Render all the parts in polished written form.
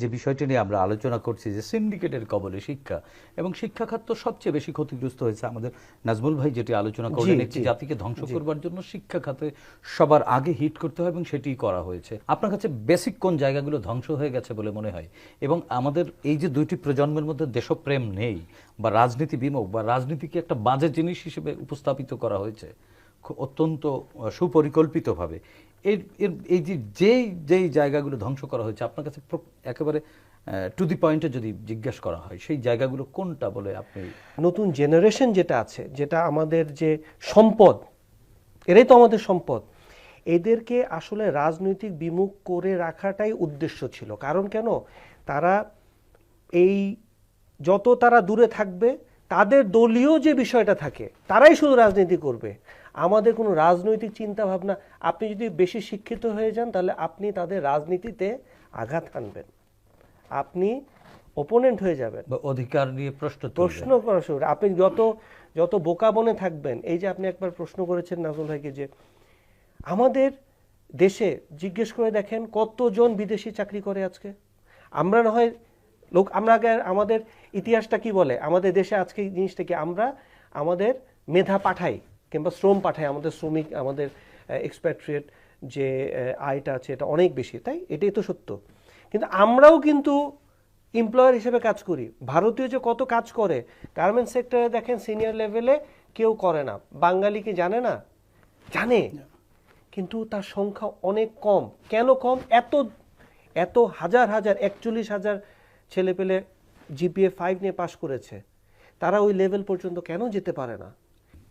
যে বিষয়টি নিয়ে আমরা আলোচনা করছি যে সিন্ডিকেটের কবলে শিক্ষা এবং শিক্ষা খাত সবচেয়ে বেশি ক্ষতিগ্রস্ত হয়েছে। আমাদের নাজমুল ভাই যেটি আলোচনা করলেন, একটি জাতিকে ধ্বংস করবার জন্য শিক্ষা খাতে সবার আগে হিট করতে হয় এবং সেটিই করা হয়েছে। আপনার কাছে বেসিক কোন জায়গাগুলো ধ্বংস হয়ে গেছে বলে মনে হয়? এবং আমাদের এই যে দুইটি প্রজন্মের মধ্যে দেশপ্রেম নেই বা রাজনীতি বিমুখ বা রাজনীতিকে একটা বাজে জিনিস হিসেবে উপস্থাপিত করা হয়েছে অত্যন্ত সুপরিকল্পিতভাবে, এই যে যেই জায়গাগুলো ধ্বংস করা হয়েছে আপনার কাছে একেবারে টু দি পয়েন্টে যদি জিজ্ঞাসা করা হয় সেই জায়গাগুলো কোনটা বলে আপনি? নতুন জেনারেশন যেটা আছে, যেটা আমাদের যে সম্পদ, এরাই তো আমাদের সম্পদ, এদেরকে আসলে রাজনৈতিক বিমুখ করে রাখাটাই উদ্দেশ্য ছিল। কারণ কেন, তারা যত তারা দূরে থাকবে, তাদের দলীয় যে বিষয়টা থাকে তারাই শুধু রাজনীতি করবে। আমাদের কোনো রাজনৈতিক চিন্তা ভাবনা, আপনি যদি বেশি শিক্ষিত হয়ে যান তাহলে আপনি তাদের রাজনীতিতে আঘাত হানবেন, আপনি ওপোনেন্ট হয়ে যাবেন, অধিকার নিয়ে প্রশ্ন করা শুরু। আপনি যত বোকা বনে থাকবেন, এই যে আপনি একবার প্রশ্ন করেছেন নাজমুল ভাইকে যে আমাদের দেশে জিজ্ঞেস করে দেখেন কতজন বিদেশি চাকরি করে আজকে। আমরা না হয় আমরা আগে, আমাদের ইতিহাসটা কি বলে, আমাদের দেশে আজকে এই জিনিসটা কি, আমরা আমাদের মেধা পাঠাই কিংবা শ্রম পাঠাই, আমাদের শ্রমিক, আমাদের এক্সপ্যাট্রিয়েট যে আয়টা আছে এটা অনেক বেশি, তাই এটাই তো সত্য। কিন্তু আমরাও কিন্তু এমপ্লয়ার হিসেবে কাজ করি। ভারতীয় যে কত কাজ করে গার্মেন্টস সেক্টরে দেখেন, সিনিয়র লেভেলে কেউ করে না। বাঙালিকে জানে না, জানে, কিন্তু তার সংখ্যা অনেক কম। কেন কম? এত হাজার 41,000 ছেলে পেলে জিপিএ 5 নিয়ে পাশ করেছে, তারা ওই লেভেল পর্যন্ত কেন যেতে পারে না?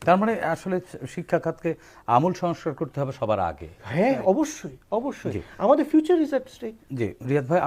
তার মানে আসলে শিক্ষা খাতকে আমূল সংস্কার করতে হবে সবার আগে। হ্যাঁ, অবশ্যই অবশ্যই। আমাদের ফিউচার ইজ অ্যাট স্টেক। জি রিয়াদ ভাই।